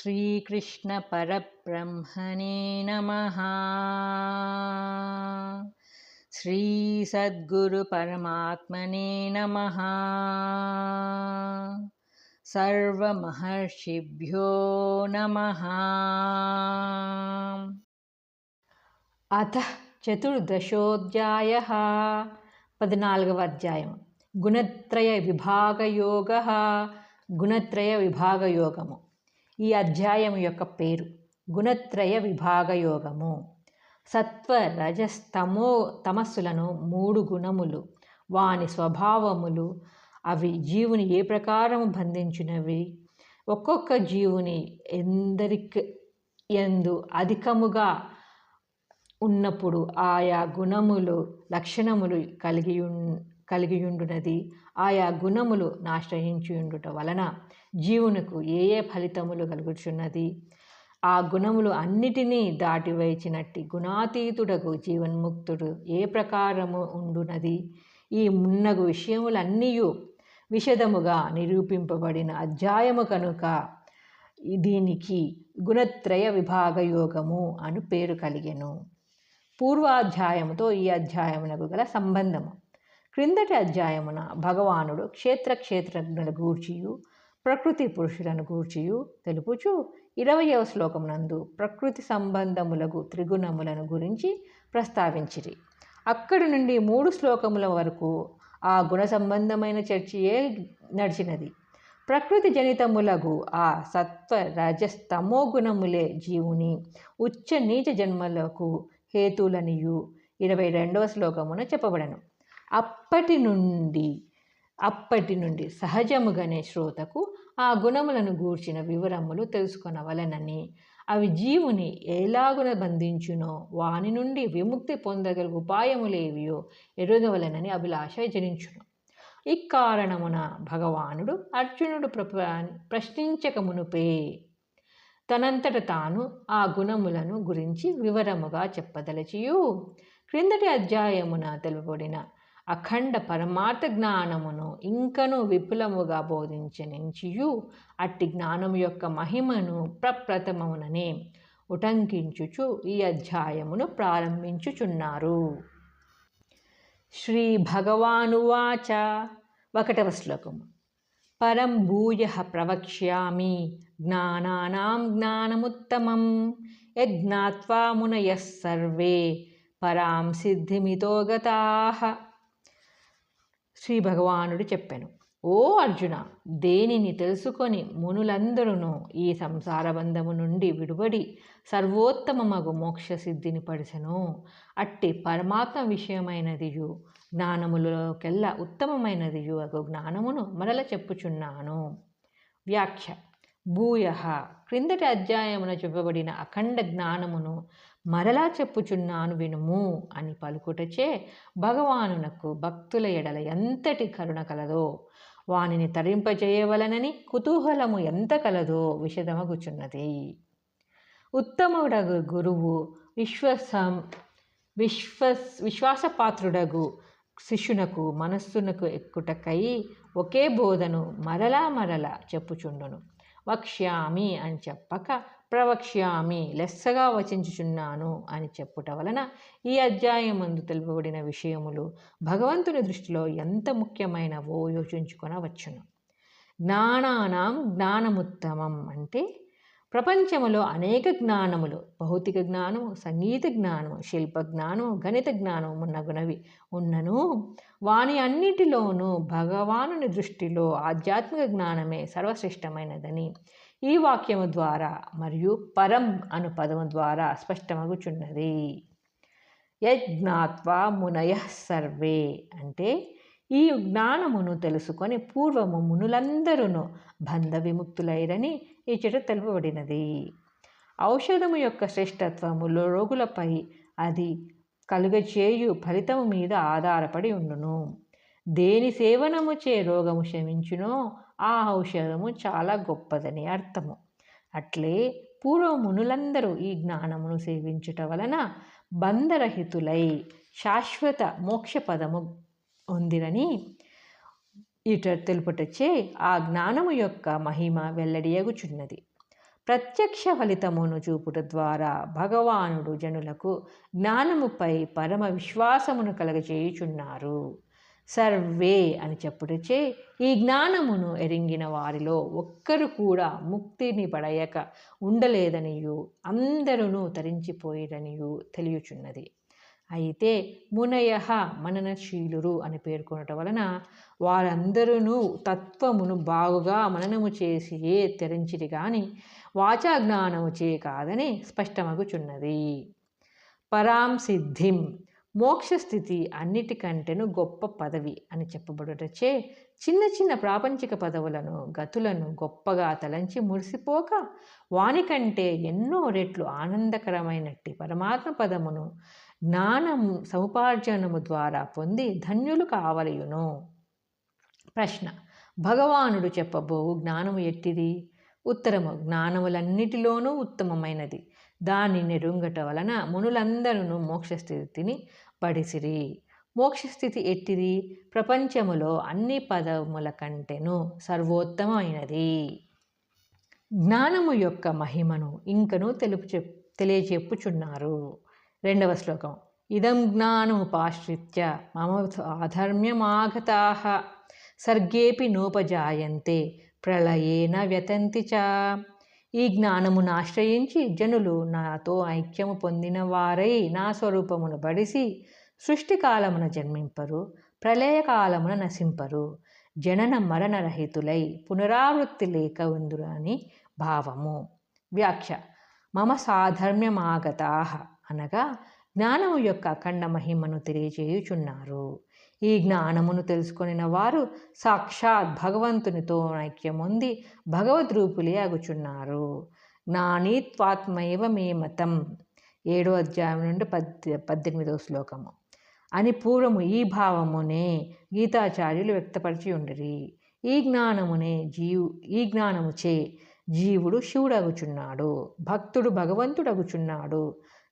శ్రీకృష్ణ పరబ్రహ్మణే నమః. శ్రీ సద్గురు పరమాత్మనే నమః. సర్వమహర్షిభ్యో నమః. అథ చతుర్దశోऽధ్యాయః. 14వ అధ్యాయం. గుణత్రయ విభాగయోగః. గుణత్రయ విభాగయోగము. ఈ అధ్యాయం యొక్క పేరు గుణత్రయ విభాగయోగము. సత్వ రజస్తమో తమస్సులను 3 గుణములు, వాని స్వభావములు, అవి జీవుని ఏ ప్రకారము బంధించినవి, ఒక్కొక్క జీవుని ఎందరికి యందు అధికముగా ఉన్నప్పుడు ఆయా గుణములు లక్షణములు కలిగియుండునది, ఆయా గుణములు నాశ్రయించుండుట వలన జీవునకు ఏ ఏ ఫలితములు కలుగుచున్నది, ఆ గుణములు అన్నిటినీ దాటివేచినట్టి గుణాతీతుడకు జీవన్ముక్తుడు ఏ ప్రకారము ఉండునది, ఈ మున్నగు విషయములన్నీయు విశదముగా నిరూపింపబడిన అధ్యాయము కనుక దీనికి గుణత్రయ విభాగయోగము అను పేరు కలిగెను. పూర్వాధ్యాయముతో ఈ అధ్యాయమునకు గల సంబంధము. క్రిందటి అధ్యాయమున భగవానుడు క్షేత్రజ్ఞుల గూర్చియు ప్రకృతి పురుషులను గూర్చియు తెలుపుచు 20వ శ్లోకమునందు ప్రకృతి సంబంధములకు త్రిగుణములను గురించి ప్రస్తావించిరి. అక్కడి నుండి 3 శ్లోకముల వరకు ఆ గుణ సంబంధమైన చర్చయే నడిచినది. ప్రకృతి జనితములగు ఆ సత్వ రజస్తమో గుణములే జీవుని ఉచ్చ నీచ జన్మలకు హేతులనియు 22వ శ్లోకమున చెప్పబడను. అప్పటి నుండి సహజముగానే శ్రోతకు ఆ గుణములను గూర్చిన వివరములు తెలుసుకొనవలెనని, అవి జీవుని ఎలాగున బంధించునో వాని నుండి విముక్తి పొందగల ఉపాయములేవియో ఎరుగవలెనని అభిలాష జనించును. ఈ కారణమున భగవానుడు అర్జునుడు ప్రశ్నించక మునుపే తనంతట తాను ఆ గుణములను గురించి వివరముగా చెప్పదలచియు క్రిందటి అధ్యాయమున తెలుపబడిన అఖండ పరమార్థ జ్ఞానమును ఇంకను విపులముగా బోధించనించియు అట్టి జ్ఞానము యొక్క మహిమను ప్రప్రథమముననే ఉటంకించుచు ఈ అధ్యాయమును ప్రారంభించుచున్నారు. శ్రీ భగవానువాచ. 1వ శ్లోకము. పరం భూయః ప్రవక్ష్యామి జ్ఞానానాం జ్ఞానముత్తమం యజ్ఞాత్వా మునయః సర్వే పరాం సిద్ధిమితో గతాః. శ్రీ భగవానుడు చెప్పెను, ఓ అర్జున, దేనిని తెలుసుకొని మునులందరూ ఈ సంసార బంధము నుండి విడుబడి సర్వోత్తమమగు మోక్ష సిద్ధిని పడిసెను, అట్టి పరమాత్మ విషయమైనదియు జ్ఞానములకెల్లా ఉత్తమమైనదియు అగు జ్ఞానమును మరల చెప్పుచున్నాను. వ్యాఖ్య. భూయః క్రిందటి అధ్యాయమున చెప్పబడిన అఖండ జ్ఞానమును మరలా చెప్పుచున్నాను వినుము అని పలుకుటచే భగవానునకు భక్తుల ఎడల ఎంతటి కరుణ కలదో, వానిని తరింపజేయవలనని కుతూహలము ఎంత కలదో విశదమగుచున్నది. ఉత్తముడగు గురువు విశ్వాసపాత్రుడగు శిష్యునకు మనస్సునకు ఎక్కుటకై ఒకే బోధను మరలా చెప్పుచుండును. వక్ష్యామి అని చెప్పక ప్రవక్ష్యామి లెస్సగా వచించుచున్నాను అని చెప్పుట వలన ఈ అధ్యాయమందు తెలుపబడిన విషయములు భగవంతుని దృష్టిలో ఎంత ముఖ్యమైనవో యోచించుకొనవచ్చును. జ్ఞానానాం జ్ఞానముత్తమం అంటే ప్రపంచములో అనేక జ్ఞానములు, భౌతిక జ్ఞానము, సంగీత జ్ఞానము, శిల్ప జ్ఞానము, గణిత జ్ఞానము మున్నగునవి ఉన్నను వాని అన్నిటిలోనూ భగవానుని దృష్టిలో ఆధ్యాత్మిక జ్ఞానమే సర్వశ్రేష్టమైనదని ఈ వాక్యము ద్వారా మరియు పరం అను పదము ద్వారా స్పష్టమగుచున్నది. యజ్ఞాత్వా మునయః సర్వే అంటే ఈ జ్ఞానమును తెలుసుకొని పూర్వము మునులందరూ బంధ విముక్తులైరని ఈ చెట తెలుపబడినది. ఔషధము యొక్క శ్రేష్టత్వము రోగులపై అది కలుగచేయు ఫలితము మీద ఆధారపడి ఉండును. దేని సేవనముచే రోగము శమించునో ఆ ఔషధము చాలా గొప్పదని అర్థము. అట్లే పూర్వమునులందరూ ఈ జ్ఞానమును సేవించుట వలన బంధరహితులై శాశ్వత మోక్షపదము పొందిరని ఇట తెలుపుటచే ఆ జ్ఞానము యొక్క మహిమ వెల్లడియగుచున్నది. ప్రత్యక్ష ఫలితమును చూపుట ద్వారా భగవానుడు జనులకు జ్ఞానముపై పరమ విశ్వాసమును కలగజేయుచున్నారు. సర్వే అని చెప్పుటచే ఈ జ్ఞానమును ఎరింగిన వారిలో ఒక్కరు కూడా ముక్తిని పడయక ఉండలేదనియు అందరూ తరించిపోయిరనియు తెలియచున్నది. అయితే మునయ మననశీలురు అని పేర్కొనటం వలన వారందరూ తత్వమును బాగుగా మననము చేసియే తెరించిరి గాని వాచాజ్ఞానము చే కాదని స్పష్టమగుచున్నది. పరాం సిద్ధిం మోక్షస్థితి అన్నిటికంటేను గొప్ప పదవి అని చెప్పబడుటచే చిన్న చిన్న ప్రాపంచిక పదవులను గతులను గొప్పగా తలంచి మురిసిపోక వానికంటే ఎన్నో రెట్లు ఆనందకరమైనట్టి పరమాత్మ పదమును జ్ఞానం సముపార్జనము ద్వారా పొంది ధన్యులు కావలయును. ప్రశ్న: భగవానుడు చెప్పబోవు జ్ఞానము ఎట్టిది? ఉత్తరము: జ్ఞానములన్నిటిలోనూ ఉత్తమమైనది. దాని నెరుంగట వలన మునులందరూ మోక్షస్థితిని పడిసిరి. మోక్షస్థితి ఎట్టిది? ప్రపంచములో అన్ని పదముల కంటేను సర్వోత్తమైనది. జ్ఞానము యొక్క మహిమను ఇంకను తెలియచెప్పుచున్నారు. 2వ శ్లోకం: ఇదం జ్ఞానముపాశ్రిత్య మమ సాధర్మ్యమాగతాః సర్గేపి నోపజాయంతే ప్రళయేన వ్యతంతి చ. ఈ జ్ఞానమును ఆశ్రయించి జనులు నాతో ఐక్యము పొందిన వారై నా స్వరూపమును బడిసి సృష్టికాలమున జన్మింపరు, ప్రళయకాలమున నశింపరు, జనన మరణరహితులై పునరావృత్తి లేక ఉందురు అని భావము. వ్యాఖ్య: మమ సాధర్మ్యమాగతాః అనగా జ్ఞానము యొక్క అఖండ మహిమను తెలియజేయుచున్నారు. ఈ జ్ఞానమును తెలుసుకొనిన వారు సాక్షాత్ భగవంతునితో ఐక్యముంది భగవద్రూపులే అగుచున్నారు. జ్ఞానీత్వాత్మైవ మే మతం 7వ అధ్యాయం నుండి 18వ శ్లోకము అని పూర్వము ఈ భావమునే గీతాచార్యులు వ్యక్తపరిచి ఉండిరి. ఈ జ్ఞానముచే జీవుడు శివుడగుచున్నాడు, భక్తుడు భగవంతుడగుచున్నాడు.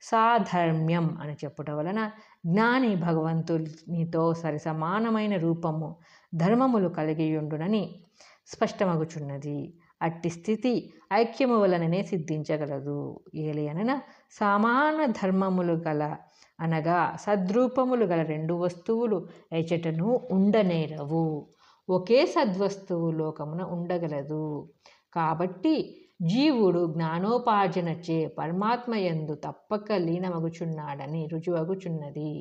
సాధర్మ్యం అని చెప్పుట వలన జ్ఞాని భగవంతునితో సరిసమానమైన రూపము ధర్మములు కలిగియుండునని స్పష్టమగుచున్నది. అట్టి స్థితి ఐక్యము వలననే సిద్ధించగలదు. ఏలయనన సమాన ధర్మములు గల అనగా సద్రూపములు గల 2 వస్తువులు ఎచటను ఉండనేరవు. ఒకే సద్వస్తువు లోకమున ఉండగలదు. కాబట్టి జీవుడు జ్ఞానోపార్జనచే పరమాత్మయందు తప్పక లీనమగుచున్నాడని రుజువగుచున్నది.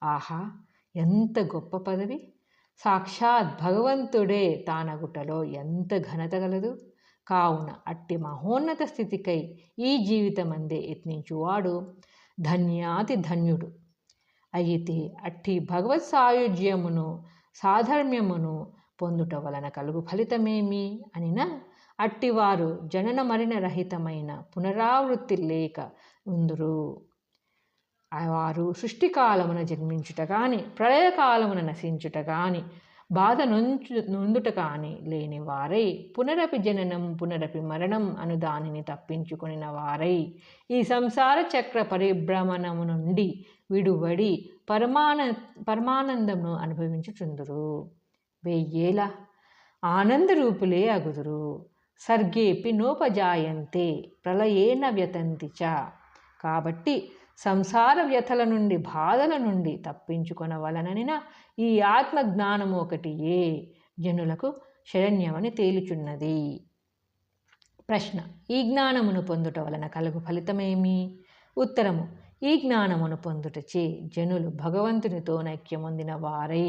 ఆహా, ఎంత గొప్ప పదవి! సాక్షాత్ భగవంతుడే తానగుటలో ఎంత ఘనత గలదు! కావున అట్టి మహోన్నత స్థితికై ఈ జీవితమందే యత్నించువాడు ధన్యాతి ధన్యుడు. అయితే అట్టి భగవత్ సాయుజ్యమును సాధర్మ్యమును పొందుట వలన కలుగు ఫలితమేమి అనిన అట్టివారు జనన మరణ రహితమైన పునరావృత్తి లేక ఉందురు. వారు సృష్టికాలమున జన్మించుట కానీ ప్రళయకాలమున నశించుట కానీ బాధ నొందుట కానీ లేని వారై పునరపి జననం పునరపి మరణం అను దానిని తప్పించుకొనిన వారై ఈ సంసార చక్ర పరిభ్రమణము నుండి విడువడి పరమానందమును అనుభవించుచుందురు. 1000 ఆనందరూపులే అగుదురు. సర్గేపి నోపజాయంతే ప్రళయేన వ్యతంతి చ. కాబట్టి సంసార వ్యథల నుండి బాధల నుండి తప్పించుకొనవలననిన ఈ ఆత్మజ్ఞానము ఒకటియే జనులకు శరణ్యమని తేలుచున్నది. ప్రశ్న: ఈ జ్ఞానమును పొందుట వలన కలుగు ఫలితమేమి? ఉత్తరము: ఈ జ్ఞానమును పొందుటచే జనులు భగవంతునితో నైక్యమొందిన వారై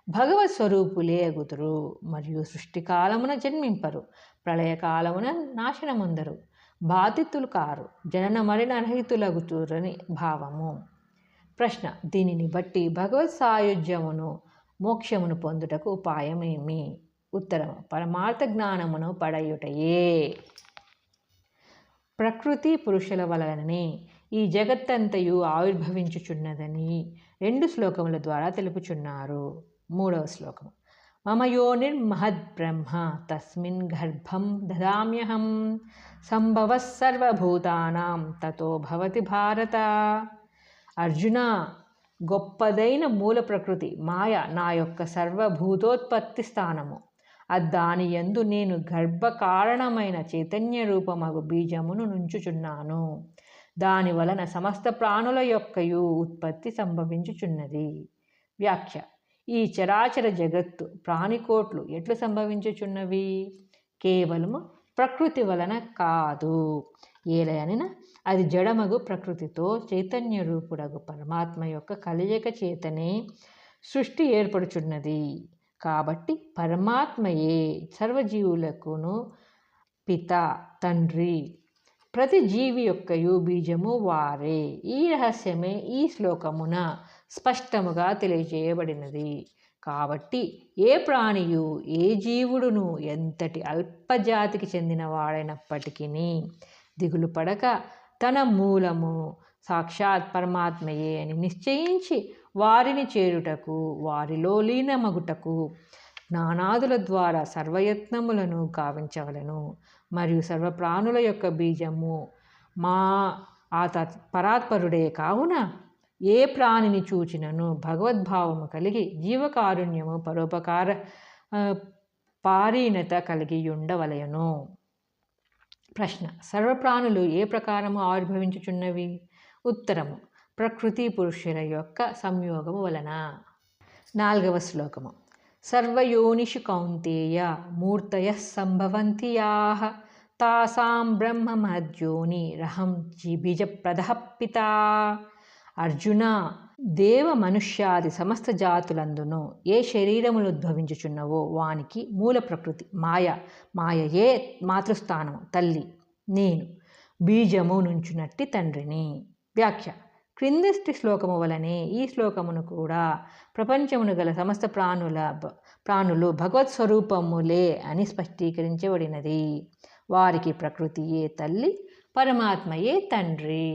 భగవత్ స్వరూపులే అగుదురు మరియు సృష్టికాలమున జన్మింపరు, ప్రళయకాలమున నాశనముందరు, బాధితులు కారు, జనన మరణ రహితులగుతురని భావము. ప్రశ్న: దీనిని బట్టి భగవత్ సాయుధ్యమును మోక్షమును పొందుటకు ఉపాయమేమి? ఉత్తరము: పరమార్థ జ్ఞానమును పడయుటయే. ప్రకృతి పురుషుల వలననే ఈ జగత్తంతయు ఆవిర్భవించుచున్నదని 2 శ్లోకముల ద్వారా తెలుపుచున్నారు. 3వ శ్లోకము: మమ యోనిర్మహద్బ్రహ్మ తస్మిన్ గర్భం దదామ్యహం సంభవః సర్వభూతానాం తతో భవతి భారత. అర్జున, గొప్పదైన మూల ప్రకృతి మాయ నా యొక్క సర్వభూతోత్పత్తి స్థానము. దాని యందు నేను గర్భకారణమైన చైతన్య రూపమగు బీజమును నుంచుచున్నాను. దాని వలన సమస్త ప్రాణుల యొక్కయు ఉత్పత్తి సంభవించుచున్నది. వ్యాఖ్య: ఈ చరాచర జగత్తు ప్రాణికోట్లు ఎట్లు సంభవించుచున్నవి? కేవలము ప్రకృతి వలన కాదు. ఏలయనిన అది జడమగు ప్రకృతితో చైతన్య రూపుడగు పరమాత్మ యొక్క కలయిక చేతనే సృష్టి ఏర్పడుచున్నది. కాబట్టి పరమాత్మయే సర్వజీవులకును పిత, తండ్రి. ప్రతి జీవి యొక్కయు బీజము వారే. ఈ రహస్యమే ఈ శ్లోకమున స్పష్టముగా తెలియజేయబడినది. కాబట్టి ఏ ప్రాణియు, ఏ జీవుడును ఎంతటి అల్పజాతికి చెందినవాడైనప్పటికీ దిగులు పడక తన మూలము సాక్షాత్ పరమాత్మయే అని నిశ్చయించి వారిని చేరుటకు, వారిలో లీనమగుటకు జ్ఞానాదుల ద్వారా సర్వయత్నములను గావించవలను. మరియు సర్వప్రాణుల యొక్క బీజము పరాత్పరుడే కావున ఏ ప్రాణిని చూచినను భగవద్భావము కలిగి జీవకారుణ్యము పరోపకార పారీణత కలిగి ఉండవలయను. ప్రశ్న: సర్వప్రాణులు ఏ ప్రకారము ఆవిర్భవించుచున్నవి? ఉత్తరము: ప్రకృతి పురుషుల యొక్క సంయోగము వలన. 4వ శ్లోకము: సర్వయోనిషు కౌంతేయ మూర్తయః సంభవంతి యాః తాసాం బ్రహ్మ మహద్యోని రహం బీజప్రదః పితా. అర్జున, దేవ మనుష్యాది సమస్త జాతులందును ఏ శరీరములు ఉద్భవించుచున్నవో వానికి మూల ప్రకృతి మాయయే మాతృస్థానము, తల్లి. నేను బీజము నుంచునట్టి తండ్రిని. వ్యాఖ్య: క్రిందటి శ్లోకము వలనే ఈ శ్లోకమును కూడా ప్రపంచమును గల సమస్త ప్రాణులు భగవత్ స్వరూపములే అని స్పష్టీకరించబడినది. వారికి ప్రకృతియే తల్లి, పరమాత్మయే తండ్రి.